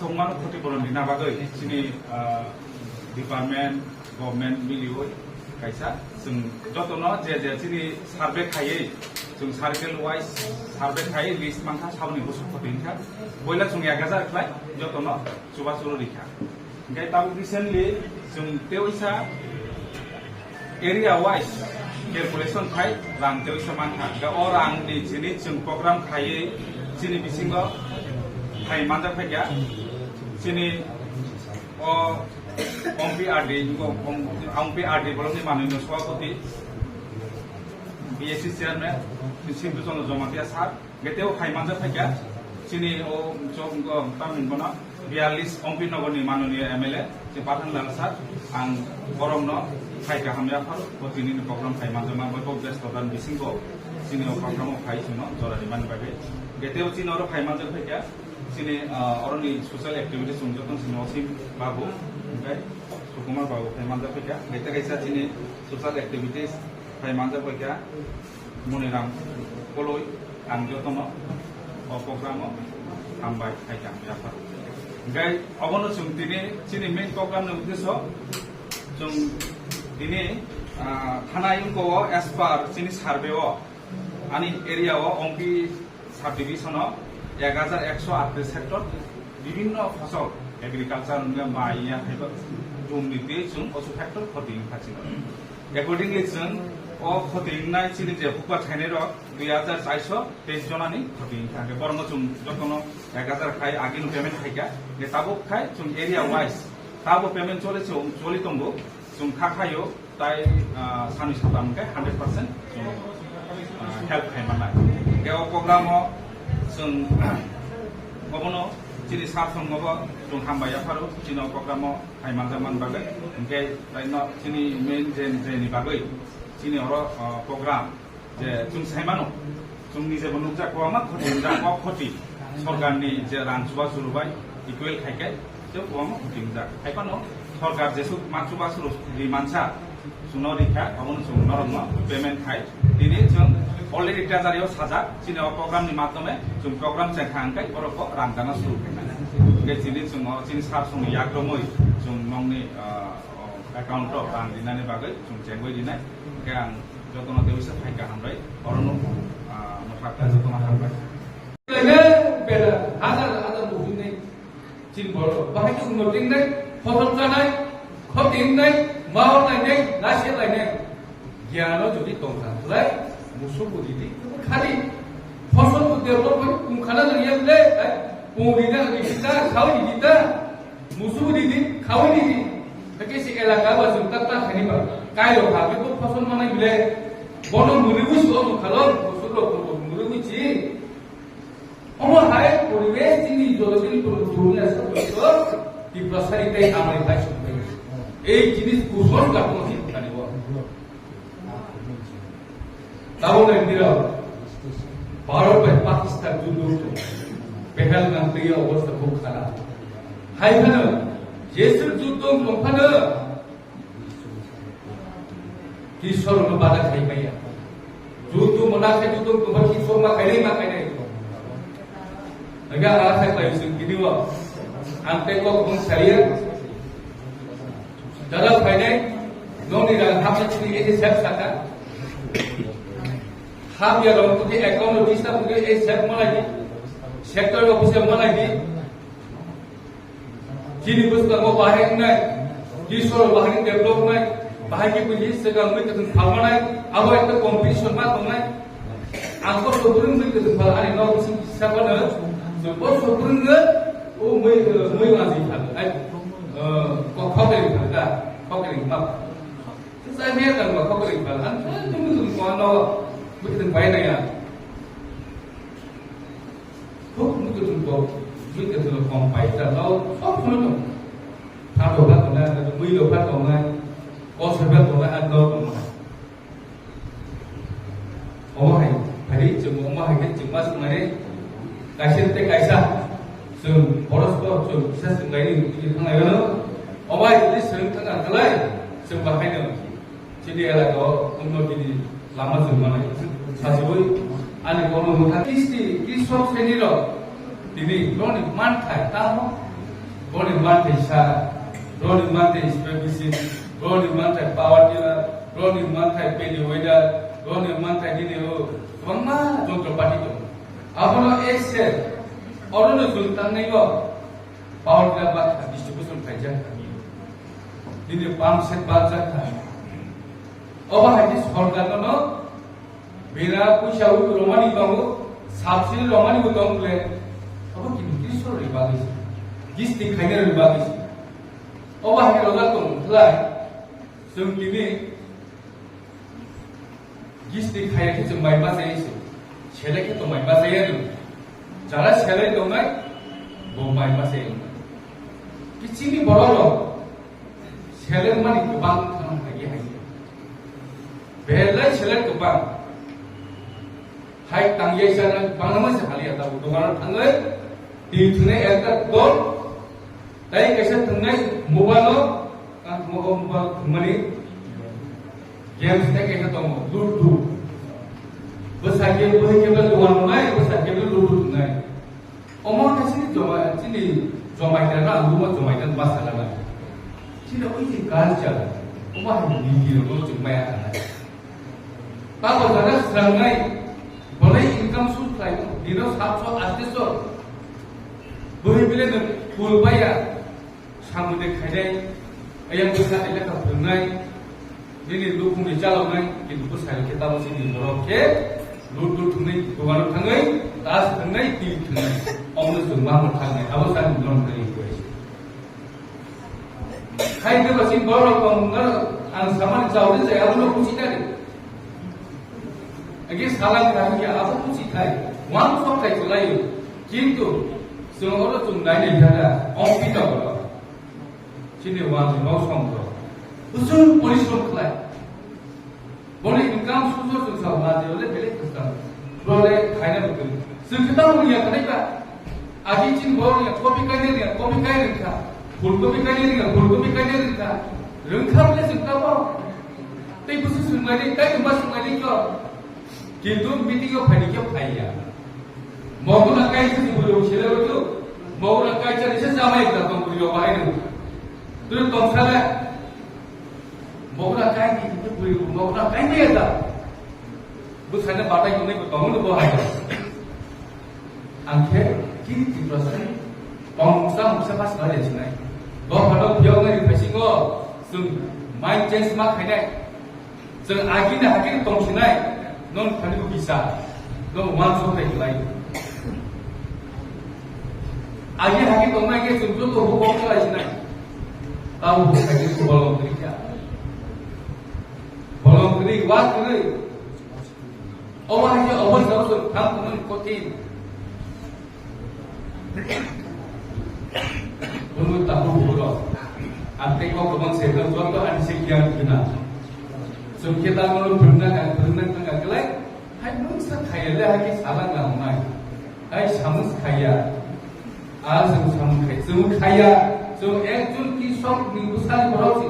thongmano khutipuron dina bagoi chini department government milioi kaisa जों जतनो जे chini survey khai जों circle wise survey khai list mangkha sabni busuk khotinka boila जों 1000 khlai जतनो chuba churu rikha ngai tabu recently जों teoisa area wise calculation khai rang teoisa mangkha ga orang ni chini जों program khai chini bisingo khai manja phaiya chini o OMPRD belum ni mana Swakopi BSC chairman Sintu Sono Zomatia Sar Geteo Kaimanja Pega Sini o Jongo Tamin Bona Bialis OMP Nogoni Manuni MLA Jepatan Lalsar and Boromno Kaika Hamia Paru Potini program Kaimanja Mambo Besto dan Bisingo Sini o program of Kaisuno Zora Diman Babe Geteo Sinoro Kaimanja Pega Sini oroni social activities Unjoton Sinosim Babu Sukumar Babu Kaimanja Pega Geta Kaisa Sini social activities Kaimanja Pega Muniram Koloi Angjotono o programo Ambai Kaika Japa Gai Abono Sung Tini Sini main program na uddeso Sung Tini Thanayun ko as per Sini survey o Ani area o Ompi subdivision o 1138 sector বিভিন্ন ফসল agriculture মাইয়া খাইবা জমিতে जों অসু factor খতিং খাছিল accordingly जों অ খতিং নাই চিনি যে হুকা থাইনে র 2423 জনানি খতিং থাকে বরং जों যতন 1000 খাই আগিন পেমেন্ট খাইকা যে তাবো খাই जों এরিয়া ওয়াইজ তাবো পেমেন্ট চলেছে চলিতঙ্গো जों খাখায়ো তাই সানি সাতামকে 100% जों হেল্প খাইমানা গেও প্রোগ্রাম जों gobono chini sapsong gobo जों hambaya paru chino programo haimanjaman bagai engke laino chini main jeni bagai chini oro program je जों saimano जों nije bonukja kwama khotinja ko khoti sorgarni je ransuba surubai equal khaikai je kwama khotinja haipano sorgar jesu mansuba suru di mansa suno rikha abono जों normo payment khai dini जों already treasury sajak chini program ni madhyome जों program chengkhangkai boroko rangdana suru khaina ge chini जों chini sar sung yakromoi जों nongni account ro rang dinani bagai जों chengoi dinai ge ang jotono dewisa phaika hambai orono mothakka jotono hambai lene bela hazar buhine chin boro bahai chung noting nai photol janai khoting nai maw nai nai lase lai nai gyano jodi tongsa lai musuh budi kali फसल को develop खाना नहीं ले पूरी ना kita खाओ kita musuh di खाओ di tapi si elaka bazum tata khani ba kai lo khabe to फसल mana bile bono muribu so khalo musuh lo muribu chi omo hai poribesh jini jolodil dunia sab to di prasaritai amai bhai ei jinis kusol ka kono hi kanibo tawone dira Bharat Pakistan যুদ্ধ পেহেলগাম থেকে অবস্থা খুব খারাপ হাইখানে যেসব যুদ্ধ দংখানে কিশোর বাধা খাই পাইয়া যুদ্ধ মনাখে যুদ্ধ তোমার কিশোর মা খাইলে মা খাই নাই আগা আশা পাইছো কিদিও আনতে কো কোন সারিয়া দাদা খাই নাই ননি রা হামে চিনি এই সব সাকা ham ya dong tuh account bisa tuh set mana di sektor office mana di kini bos kamu bahaya nai kisor bahaya develop nai bahaya puji sekarang mereka tuh hal mana awal itu competition mah tuh nai aku sebelum mereka tuh hal ani nau sih siapa nih sebelum sebelum nggak oh mui masih hal kau kering hal kau kering mah saya lihat kan kau kering hal kan tunggu tunggu kau begitu baik ya, kok begitu kok begitu kompai, kalau kok mana, tahu kan mana, mui lopat mana, kau sebab mana ada mana, omah hari cuma omah hari cuma semai, kasih teh kaisa, sem boros boros sem bisa semai ini tengah mana, omah itu sem tengah kelai, sem bahaya, jadi ada kau untuk ini lama semana. সাজবই আনি কোন মুখা কিস্তি কৃষক শ্রেণীর তিনি loan মান খায় তা Roni mantai sara, Roni mantai spebisin, Roni mantai power dealer, Roni mantai penny weather, Roni mantai dini o, Mama jongkol pati tu. Abono excel, orang tu sultan ni ko, power dealer bat distribution kajian kami. Dini pump set bat kami. Oba hadis sorgan no, bina punya u romani bangu, sabsil romani u bangu le, oba kini kisah ribagis. Gisti khainer ribagis. Oba hake roda tum thlai sung kini gisti khaya ke jumai ma sei su chele ke to mai ma sei adu jara chele to nai bo mai ma sei kichini borolo chele mani kubang thang hagi hai belai chele kubang hai tangye sana bangama se hali ata udungan thangai ti thune ekta gol Tapi kisah tengah mobile mobile money games ni kisah tahu ludu besar game boleh kebal tuan mana besar game ludu tengah omong kasih ni cuma itu lah rumah cuma itu masalah lah tidak ini culture omong ini dia cuma ada kalau ada serangai boleh income source lain dino sabso artiso boleh pilih full bayar Kamu dek kaya, ayam besar ini kan berenai, ini dukung di jalan nai, itu besar kita masih di Merauke, ludu tunai, tuan tunai, tas tunai, ti tunai, orang itu semua tunai, awak saya belum tunai itu. Kaya itu masih baru kamu ang sama jauh ni saya awak puji tadi. Lagi salah kerana awak puji tadi, wan sok tadi tu lain, kintu semua orang tunai ni ada, orang tidak boleh. Sini wajib mau songkro, usul polis songklai, boleh income susah susah wajib oleh beli kesal, boleh kaya betul. Sekitar punya kenapa? Aji cing boleh kopi kaya ni, full kopi kaya ni, rengkar boleh sekitar bau. Tapi khusus sungai, tapi cuma sungai kau, kintu meeting kau kaya. Mau nak kaya sih boleh usia itu, mau nak kaya cari sesama itu tak boleh bawa itu. Terus tongsalah, mau nak kaya ni, mau nak kaya ni ada. Bukannya batai kau ni bertemu tu bahaya. Angke kini diproses, tongsang bisa pas kaya sini. Bawa pada biar ni pesingo, sung main change mak kaya. Sung akhirnya tong sini, non kali tu bisa, non one kaya lain. Akhirnya tong mai ke sung tu hukum kaya sini. Tahu bukan itu voluntary क्या? Voluntary waktu orang yang awal selalu tham kotin. Menurut tahu bodoh. Ante kau kemang sekarang contoh ada sekian guna. Kita menurut berenang tengah kelai. Hai mungkin kaya dah lagi salah ngamai. Hai samus kaya. Asam samus kaya. So actual kisok minggusan berosi,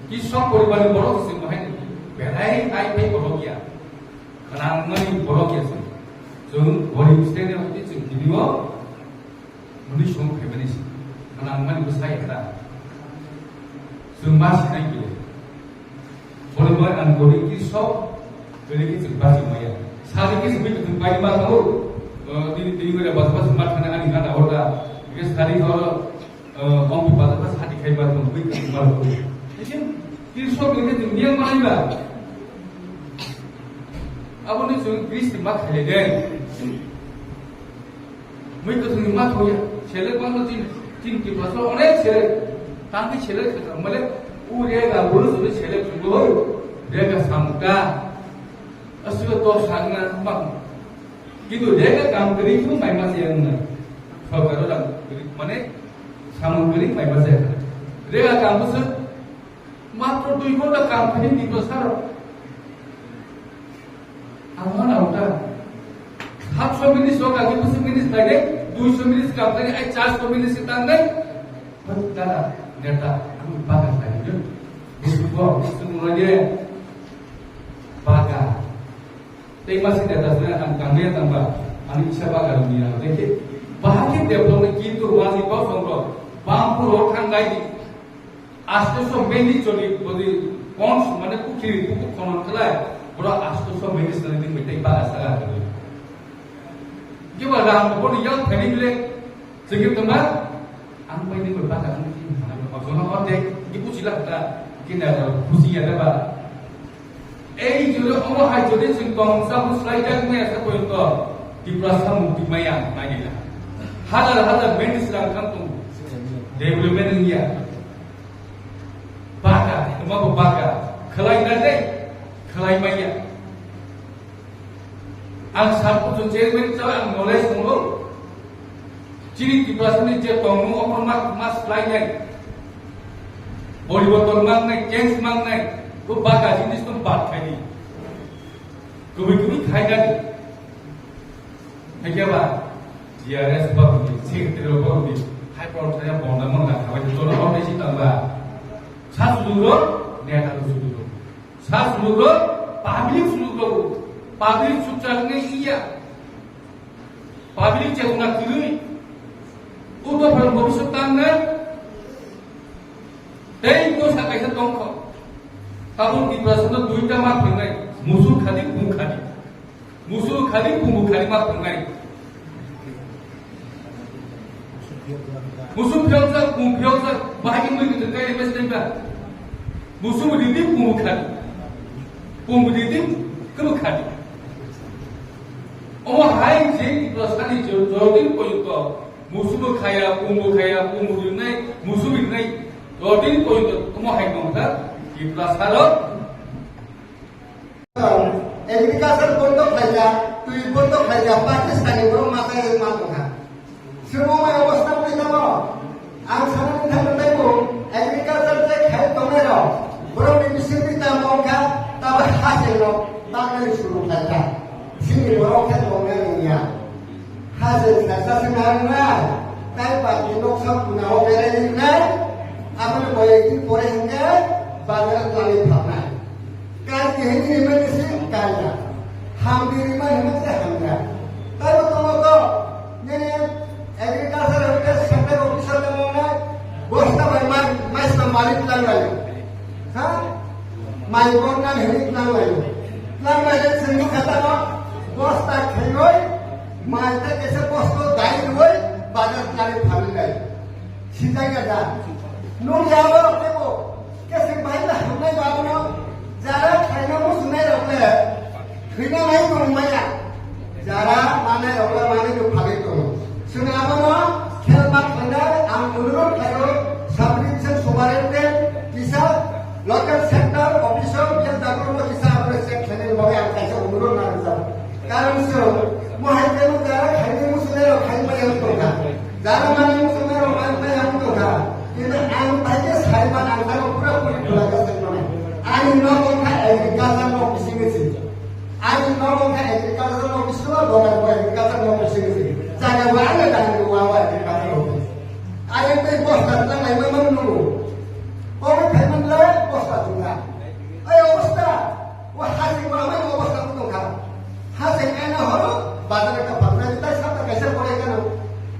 kisok korban berosi semua ini, berai ai berokia, kenang mani berokia sih. So bori mesti ni waktu itu jadi wo, muni semua feminist, kenang mani besar kita, semua sih naik je. Korban an bori kisok, beri kisok basi maya. Saat ini sebab itu bayi baru, di mana bahasa smart kena ani kena orang, because hari kalau orang people pas hati kaya baru mungkin kembali. Jadi kisah ini dunia mana juga? Apa ni so Kristi mak kaya deh. Mungkin tu mak hoya. Cile pun tu tin kita so orang cile, tapi cile kita malah urega baru tu cile tu dia ke samka, asyik tu sangat mak. Gitu dia ke kam kiri tu main masih yang kalau orang mana Sambil main bahasa. Dia kampus matro 2 घंटा काम करें दी तो sir आवाना होता 700 minute होगा कि 200 minute लगे 200 minute काम करें 400 मिनट से तंग नहीं betul नेता aku bagas lagi tu buku semua dia bagas tapi masih di atasnya angkanya tambah ani siapa kalau dia देखिए बाहर के डेवलपमेंट की situ ruang di bawah songkok bangku rotang lagi astu so meni jodi bodi pons mana putri buku konon kelai bro astu so meni senang ini betul bahasa lagi coba dalam buku yang tadi bilang sedikit teman apa ini berbahasa mungkin maksudnya orang ibu sila kita kita pusi ada apa এই জুড়ে অমহাই যদি সিংকং সাবু slider মে আছে পর্যন্ত দিপ্রাসা মুক্তি মায়া নাইলা হাজার হাজার মেন্ডিস রাং কান্তং development ইয়া বাকা মাবো বাকা খলাই নাদে খলাই মাইয়া আং সাবু জন চেয়ারম্যান চাও আং নলেজ দंगो চিনি দিপ্রাসানি যে তংনু অপরমা মাস স্লাইডার পরিবর্তন মাংনাই চেঞ্জ মাংনাই वो बाका जिनिस तुम बात खाई कभी खाई ना है क्या बात जीआरएस बाबू सेक्रेटरी बाबू हाई पावर थाया बंदा मंगा खाबाय तो और नहीं तंबा सासुलुरो नेता सुलुरो सासुलुरो पब्लिक सुचारने इया पब्लिक जेउना किरुई उतो फल भविष्य तांगना तै को साकाइसा तंखो Tahun di perasaan duitnya mah pengai musuh kali bungu kali mah pengai musuh biasa bahagi begitu kayak mesra musuh berdiri bungu berdiri kamu kali hai je di perasaan itu jodin pointo musuh kaya bungu dinai musuh dinai jodin pointo hai ngomta agriculture बंद खाइजा तुई बंद खाइजा पाकिस्तानी बरो माथाय माथोखा सुबुंमाय अवस्था बुझाब आं साननानै थांदोंमोन agriculture जे खाइ दंनाय र बरो बिसिनि दामखा ताबा हाजेल बागै सुरु खाइजा सिनि बरो खाइ दंनाय निया हाजेल खाइजा सनारना काइ बाकी नक्सा पुनाव बेरायनाय आमल बयनि परे हंगे बाजार लाली भावना काय केहनी में से काया हम भी में से हमरा तब तुमको ने एग्रीकल्चर के सेक्टर ऑफिसर ने मोना गोस्ता भाई मैं मालिक लांगाय हां माई बोलना हेलिक लांगाय संग खाता न गोस्ता खैलोय माइते कैसे पोस्तो दाई होय बाजार लाली भावना सीधा जा नो जाओ देखो कैसे भाई ना हमने बाबू ना जरा खाना मुझ में रखले खाना नहीं तो मैया जरा माने रखले माने जो भागे तो सुने आप ना खेल बात खाना आम अनुरोध करो सबरिशन सुबारेंटे किसा लोकल सेक्टर ऑफिसर के दागरो को किसा अपने से खेलने में आप कैसे अनुरोध ना कर कारण से मोहल्ले में जरा खाने मुझ में रख खाई में हम तो का जरा माने मुझ में रख खाई में हम तो का ini ang tadi saiban antara pura-pura belaga sebenarnya. Ani ngomong ke agriculture no bisingisi. Ani ngomong ke agriculture no bisinglah bukan buat agriculture no bisingisi. Jangan mana dan dua agriculture no. Ani tu bos datang lagi menunggu. Orang kaman le bos datang. Ayo bos dah. Wah hasil mana mau bos datang tu kan? Hasil mana horo? Bazar ke pasar kita siapa कैसे पड़ेगा ना?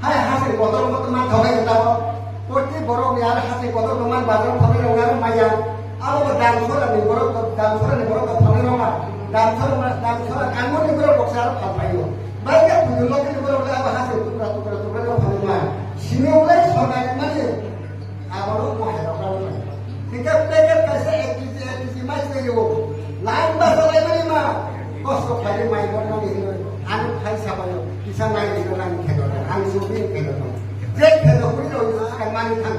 Hai hasil botol mana thawai kita bo. Poti borong ni ada hasil kotor teman badan kami orang mayang. Apa dan suara ni borong ke kami orang. Dan suara kamu ni borong boksar apa itu? Banyak tujuh lagi ni borong apa hasil tukar kami mana. Sini oleh soal mana? Apa lu mau ada orang? Jika mereka kasih aktiviti macam itu, lain bahasa lain mana? Kosong kali main orang ni, anu kai siapa yo? Kisah main itu orang kedua, anu subi kedua. Jadi kita akan manikan.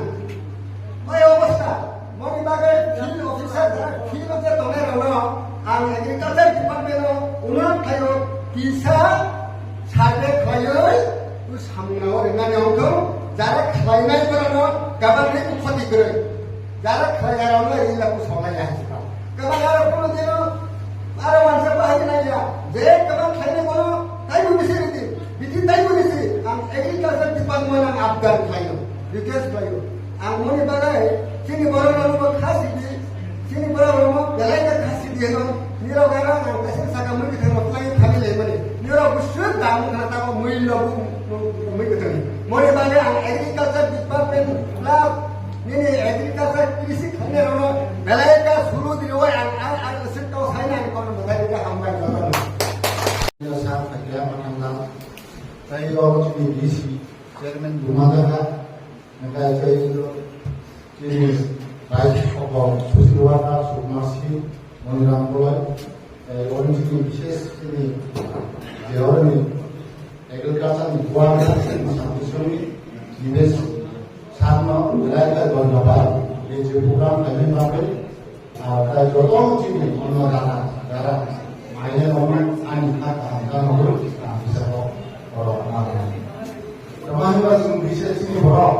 Ayo bosda, mau dibagai field officer, field officer tu ni orang, ang agriculture department orang kayu bisa sahaja kayu, tu sambil orang yang tu, jarak kayu ni orang, kabar ni tu khati kerja, jarak kayu orang ni ialah kusalah yang sekarang. Kabar orang pun dia, orang macam bahaya ni ya, jadi kabar kayu ni orang, kayu mesti ni, bikin kayu mesti, ang agriculture department ang Afghan kayu. Request kayo. Ang muni bagay, sini borong nalu mo khasi di, sini borong mo galay ka khasi di no. Niro gara ang kasi sa kamay kita mo play kami le mani. Niro busud damu na ta mo muy lo muy kita ni. Muni bagay ang chairman দুমাদাঘাট মেঘায় জিনিস রাইট সকল সুশীল worker সুকুমারসি Maniram বলয় অরিজিনি বিশেষ তিনি দেহরনি এগ্রিকালচারनि गुवार सान्थिसनि निवेश सारनो रायका धन्यवाद ये जो प्रोग्राम खायनि बागै आरो जतन चिनि अन्न दाना दारा माइने अमन आनि थाखा गानहरो बिसोरो बर' माने तमानबा जों बिसेसनि बर'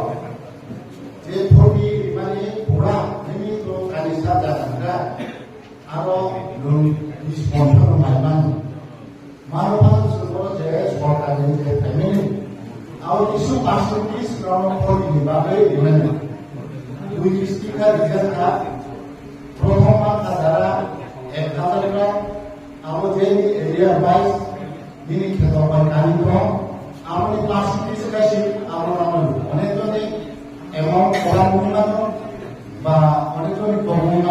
जे फबि माने पुरा नोंनि तो कानिसा जागोनगा आरो नों स्पन्सर माइमान मानोबा जों जे सरकारनि जे फेमिलि आरो इसे पार्सेन्टेज राउन्ड फबि बागै इमेन दुइ डिस्ट्रिक्टआ रिजाल्टआ प्रथम हाजारा 1000 ग्राम आरो जे एरिया वाइज दिनै खेताव बायनानै दं आरो पार्सेन्टेज गासै आरो अनेकजननि एमाउन्ट खालामनो बा अनेकजननि गभर्नमेन्ट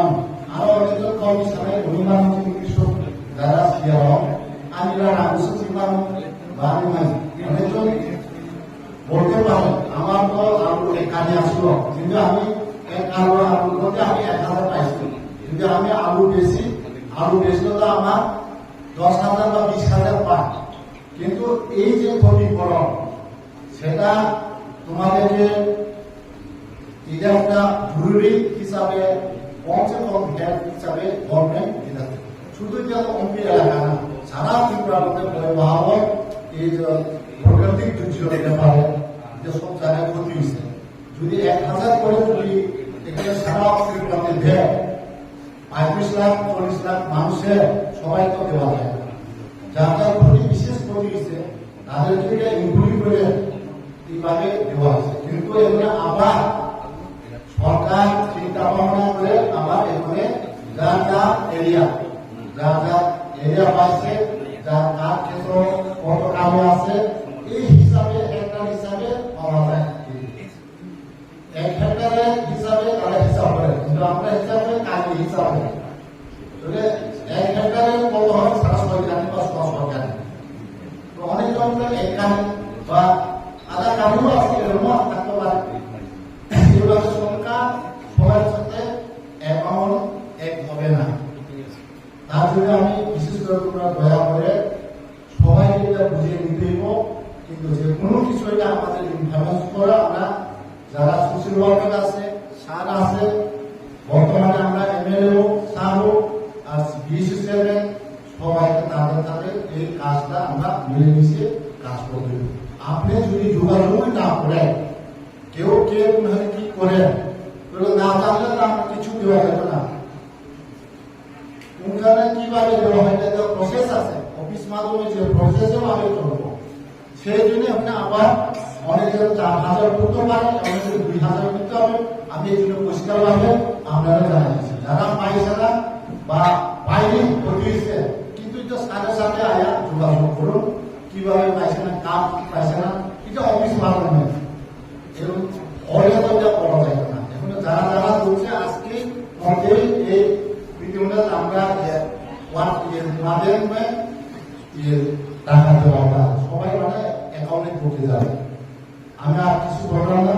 आरो अनेकजन गावनि सानाय अनुमान কিছু যারা সিয়াও আনিরা রাজস্ব চিন্তানো বা অনেকজন বলতে পারে আমার তো আলু এখানে আসলো কিন্তু আমি এক আলু করতে আমি 1000 পাইছি কিন্তু আমি আলু বেশি তো আমার 10,000 বা 20,000 পাই কিন্তু এই যে ক্ষতিপূরণ সেটা তোমাদেরকে এটা একটা জরুরি হিসাবে কমসে কম হেল্প হিসাবে গভর্নমেন্ট দিতে হবে শুধু যে অম্পি এলাকা না সারা ত্রিপুরার মধ্যে ভয়াবহ এই যে প্রাকৃতিক দুর্যোগ হতে পারে যে সব জায়গায় ক্ষতি হয়েছে যদি 1000 করে যদি এখানে সারা ত্রিপুরাতে দেয় 35 লাখ 40 লাখ মানুষের সবাই তো দেওয়া যায় যার যার ক্ষতি বিশেষ ক্ষতি হয়েছে তাদেরকে ইনক্লুড করে এইভাবে দেওয়া হয়েছে কিন্তু এখানে আবার সরকার চিন্তা ভাবনা করে আবার এখানে যা যা এরিয়া পাইছে যার কার ক্ষেত্র কত কামে আছে এই হিসাবে হেক্টর হিসাবে পাওয়া যায় এক হেক্টরের হিসাবে তারা হিসাব করে কিন্তু আমরা হিসাবে কাজের হিসাবে তাহলে এক হেক্টরে কত হয় সারা সরকারি বা সরকারি তো অনেকজন এখানে বা আধা কামও আছে এরকম থাকতে পারে এগুলোকে সরকার সবার সাথে অ্যামাউন্ট এক হবে না তার জন্য আমি বিশেষ করে তোমরা দয়া করে সবাইকে এটা বুঝিয়ে নিতে হইব কিন্তু যে কোনো কিছু এটা আমাদের ইনফরমেশন করা আমরা যারা সোশ্যাল ওয়ার্কার আছে স্যার আছে বর্তমানে আমরা এমএলএ স্যার আর বিএসসি চেয়ারম্যান সবাইকে তাদের সাথে এই কাজটা আমরা মিলেমিশে কাজ করতে হবে আপনি যদি যোগাযোগ না করেন কেউ কে কি করে না জানলে তো আমরা কিছু দেওয়া যেত না উনখানে কিভাবে দেওয়া হয় এটা প্রসেস আছে অফিস মাধ্যমে যে প্রসেসে ভাবে চলবো সেই জন্য আপনি আবার অনেকের 4000 করতে পারে অনেকের 2000 করতে হবে আমি এই জন্য পরিষ্কার ভাবে আপনারা জানাচ্ছি যারা পাইছে না বা পাইনি হয়েছে কিন্তু এটা সাথে সাথে আয়া যোগাযোগ করুন কিভাবে পাইছে না কাম পাইছে না এটা অফিস মাধ্যমে এরকম অনেকটা করা যায় না এখন যারা যারা করছে আজকে মধ্যেই এই ভিডিওটা আমরা মাধ্যমে টাকা দেওয়া সবাই মানে অ্যাকাউন্টে ঢুকে যাবে আমি আর কিছু বললাম না